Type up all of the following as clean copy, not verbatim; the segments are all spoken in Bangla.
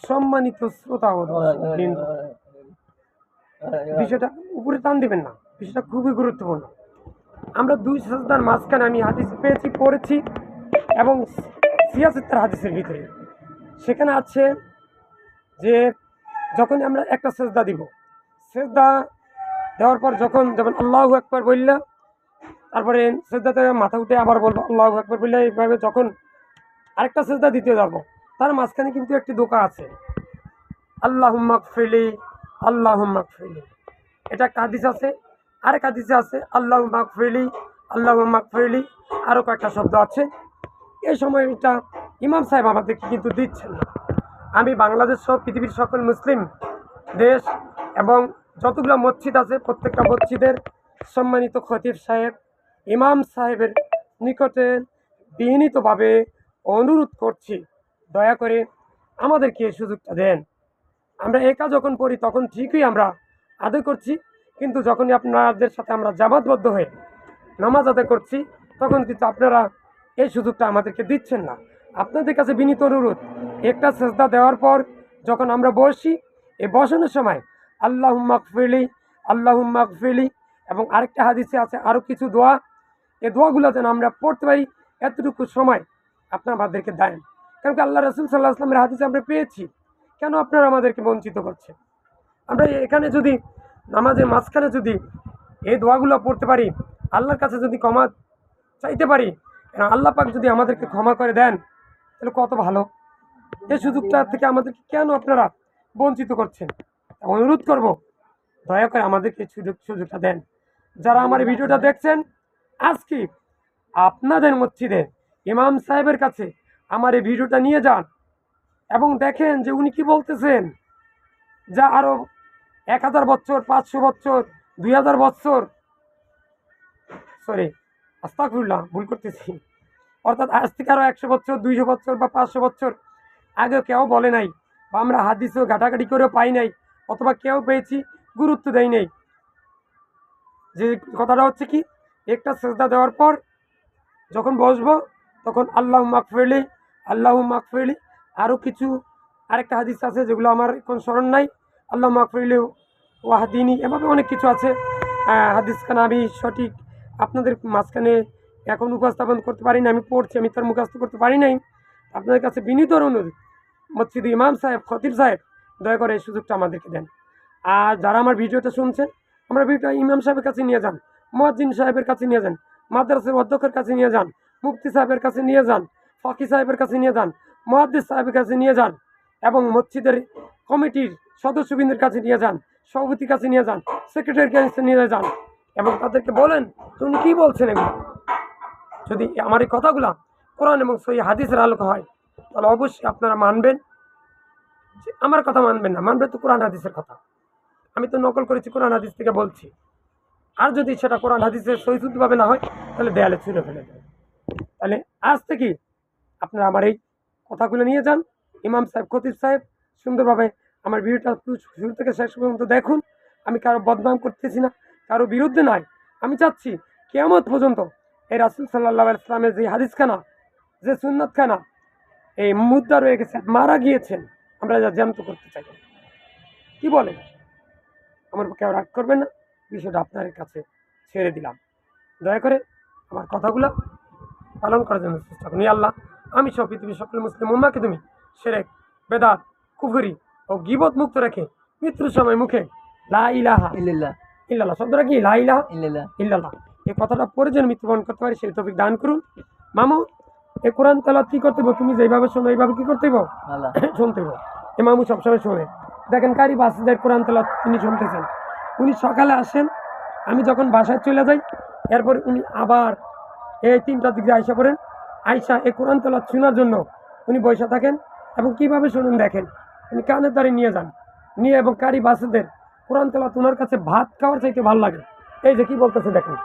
সম্মানিত শ্রোতা ও দর্শকবৃন্দ, বিষয়টা উপরে টান দিবেন না, বিষয়টা খুবই গুরুত্বপূর্ণ। আমরা দুই সাজদার মাঝখানে আমি হাদিস পেয়েছি, পড়েছি, এবং সিয়াসিত্তার হাদিসের ভিতরে সেখানে আছে যে যখন আমরা একটা সেজদা দিব, সেজদা দেওয়ার পর যখন যেমন আল্লাহু আকবার বললে তারপরে সেজদাতে মাথা উঠে আবার বলবো আল্লাহু আকবার বললে, এইভাবে যখন আরেকটা সেজদা দিতে যাবো তার মাঝখানে কিন্তু একটি দোয়া আছে, আল্লাহুম্মা গফিরলি, আল্লাহুম্মা গফিরলি। এটা একটা হাদিস আছে। আরেক হাদিসে আছে আল্লাহুম্মা গফিরলি, আল্লাহুম্মা গফিরলি, আরও কয়েকটা শব্দ আছে। এই সময়টা ইমাম সাহেব আমাদেরকে কিন্তু দিচ্ছেন না। আমি বাংলাদেশ সহ পৃথিবীর সকল মুসলিম দেশ এবং যতগুলো মসজিদ আছে প্রত্যেকটা মসজিদের সম্মানিত খতিব সাহেব, ইমাম সাহেবের নিকটে বিনীতভাবে অনুরোধ করছি, দয়া করে আমাদেরকে এই সুযোগটা দেন। আমরা একা যখন পড়ি তখন ঠিকই আমরা আদায় করছি, কিন্তু যখনই আপনাদের সাথে আমরা জামাতবদ্ধ হয়ে নামাজ আদায় করছি তখন কিন্তু আপনারা এই সুযোগটা আমাদেরকে দিচ্ছেন না। আপনাদের কাছে বিনীত অনুরোধ, একটা সেজদা দেওয়ার পর যখন আমরা বসি, এই বসানোর সময় আল্লাহুম্মা গফিরলি, আল্লাহুম্মা গফিরলি, এবং আরেকটা হাদিসে আছে আরও কিছু দোয়া, এই দোয়াগুলো যেন আমরা পড়তে পারি, এতটুকু সময় আপনারা আমাদেরকে দেন। কারণ কি আল্লাহ রাসূল সাল্লাল্লাহু আলাইহি ওয়াসাল্লামের হাদিসে আমরা পেয়েছি, কেন আপনারা আমাদেরকে বঞ্চিত করছেন? আমরা এখানে যদি নামাজের মাঝখানে যদি এই দোয়াগুলো পড়তে পারি, আল্লাহর কাছে যদি ক্ষমা চাইতে পারি, আল্লাহ পাক যদি আমাদেরকে ক্ষমা করে দেন, তাহলে কত ভালো। এই সুযোগটা থেকে আমাদেরকে কেন আপনারা বঞ্চিত করছেন? অনুরোধ করব, দয়া করে আমাদেরকে সুযোগটা দেন। যারা আমার এই ভিডিওটা দেখছেন, আজকে আপনাদের মসজিদে ইমাম সাহেবের কাছে আমার এই ভিডিওটা নিয়ে যান এবং দেখেন যে উনি কি বলতেছেন, যা আরও 1000 বছর, 500 বছর, 2000 বছর, সরি আস্তাগফিরুল্লাহ, ভুল করতেছি, অর্থাৎ আজ থেকে আরও 100 বছর, 200 বছর বা 500 বছর আগে কেউ বলে নাই, বা আমরা হাদিসও ঘাটাঘাটি করেও পাই নাই, অথবা কেউ পেয়েছি গুরুত্ব দেয় নাই। যে কথাটা হচ্ছে কি, একটা সেজদা দেওয়ার পর যখন বসবো তখন আল্লাহুম্মা গফিরলি, আল্লাহুম্মা গফিরলি, আরও কিছু আরেকটা হাদিস আছে যেগুলো আমার এখন স্মরণ নাই, আল্লাহুম্মা গফিরলি ওয়াহদিনি, এভাবে অনেক কিছু আছে। হাদিসখানা আমি সঠিক আপনাদের মাঝখানে এখন উপস্থাপন করতে পারি না, আমি পড়ছি, আমি তার মুখস্থ করতে পারি নাই। আপনাদের কাছে বিনীত অনুরোধ, মসজিদ ইমাম সাহেব, খতিব সাহেব, দয়া করে এই সুযোগটা আমাদেরকে দেন। আর যারা আমার ভিডিওটা শুনছেন, আমার ভিডিওটা ইমাম সাহেবের কাছে নিয়ে যান, মুয়াজ্জিন সাহেবের কাছে নিয়ে যান, মাদ্রাসার অধ্যক্ষের কাছে নিয়ে যান, মুফতি সাহেবের কাছে নিয়ে যান, ফকি সাহেবের কাছে নিয়ে যান, মুহাদ্দিস সাহেবের কাছে নিয়ে যান, এবং মসজিদের কমিটির সদস্যবৃন্দের কাছে নিয়ে যান, সভাপতির কাছে নিয়ে যান, সেক্রেটারির কাছে নিয়ে যান, এবং তাদেরকে বলেন তুমি কী বলছেন এগুলো। যদি আমার এই কথাগুলো কোরআন এবং সহিহ হাদিসের আলোকে হয়, তাহলে অবশ্যই আপনারা মানবেন। আমার কথা মানবেন না, মানবে তো কোরআন হাদিসের কথা। আমি তো নকল করেছি, কোরআন হাদিস থেকে বলছি। আর যদি সেটা কোরআন হাদিসের সহিষ্ণুভাবে না হয়, তাহলে দেয়ালে ছুঁড়ে ফেলে দেয়। তাহলে আজ থেকে আপনারা আমার এই কথাগুলো নিয়ে যান। ইমাম সাহেব, খতিব সাহেব, সুন্দরভাবে আমার ভিডিওটা শুরু থেকে শেষ পর্যন্ত দেখুন। আমি কারো বদনাম করতেছি না, কারো বিরুদ্ধে নয়। আমি চাচ্ছি কিয়ামত পর্যন্ত এই রাসূল সাল্লাল্লাহু আলাইহি ওয়াসাল্লামের যে হাদিসখানা, যে সুন্নাতখানা এই মুদ্রা রয়ে গেছে, মারা গিয়েছেন, আমরা যা জ্যান্ত করতে চাই। কি বলেন? আমার কেউ রাগ করবেন না, বিষয়টা আপনার কাছে ছেড়ে দিলাম। দয়া করে আমার কথাগুলো পালন করার জন্য চেষ্টা করুন। আল্লাহ, আমি সহ পৃথিবীর সকল মুসলিম উম্মাহকে তুমি শিরক, বেদাত, কুফরি ও গীবত মুক্ত রেখে মৃত্যুর সময় মুখে লা ইলাহা ইল্লাল্লাহ ইল্লাল্লাহ, শব্দটা কি, লা ইলাহা ইল্লাল্লাহ ইল্লাল্লাহ, এই কথাটা পরে যেন মৃত্যুবরণ করতে পারি সেই তৌফিক দান করুন। মামু, এই কোরআন তেলাওয়াত কি করতে হইব? তুমি যেভাবে শোনো এইভাবে কি করতে হইব? আল্লাহ শুনতে হইব। এই মামু সবসময় শোনে। দেখেন কারি বাসিদের কোরআন তেলাওয়াত তিনি শুনতেছেন। উনি সকালে আসেন, আমি যখন বাসায় চলে যাই, এরপর উনি আবার এই 3টার দিকে আইসা পড়েন। আইসা এই কোরআন তেলাওয়াত শোনার জন্য উনি বসে থাকেন, এবং কীভাবে শুনুন দেখেন, উনি কানের দ্বারে নিয়ে যান, নিয়ে এবং কারি বাসিদের কোরআন তেলাওয়াত ওনার কাছে ভাত খাওয়ার চাইতে ভালো লাগে। এই যে কি বলতেছে দেখেন।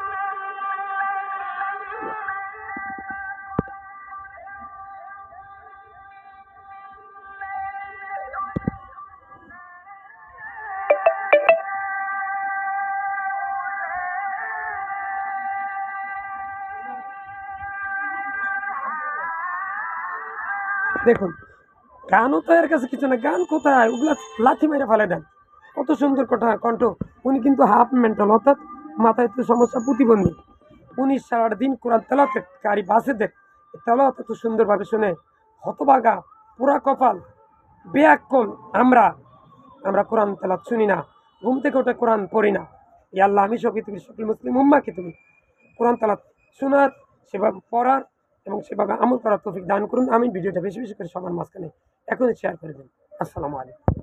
দেখুন গানও তো এর কাছে কিছু না, গান কোথায়, ওগুলা লাথি মেরে ফেলে দেন। কত সুন্দর কথা কণ্ঠ। উনি কিন্তু হাফ মেন্টাল, অর্থাৎ মাথায় তো সমস্যা, প্রতিবন্ধী। উনি সারাদিন কোরআন তেলাওয়াতকারী বাসেদের তেলাওয়াত এত সুন্দরভাবে শুনে হতভাগা, পুরা কপাল, বেয়াক্কল আমরা। আমরা কোরআন তেলাওয়াত শুনি না, ঘুম থেকে উঠে কোরআন পড়ি না। ইয়া আল্লাহ, আমি সব পৃথিবীর সকল মুসলিম উম্মাহকে তুমি কোরআন তেলাওয়াত শোনার, সেভাবে পড়ার এবং সেভাবে আমল করার তৌফিক দান করুন। আমি ভিডিওটা বেশি বেশি করে সবার মাঝখানে এখনই শেয়ার করে দিন। আসসালামু আলাইকুম।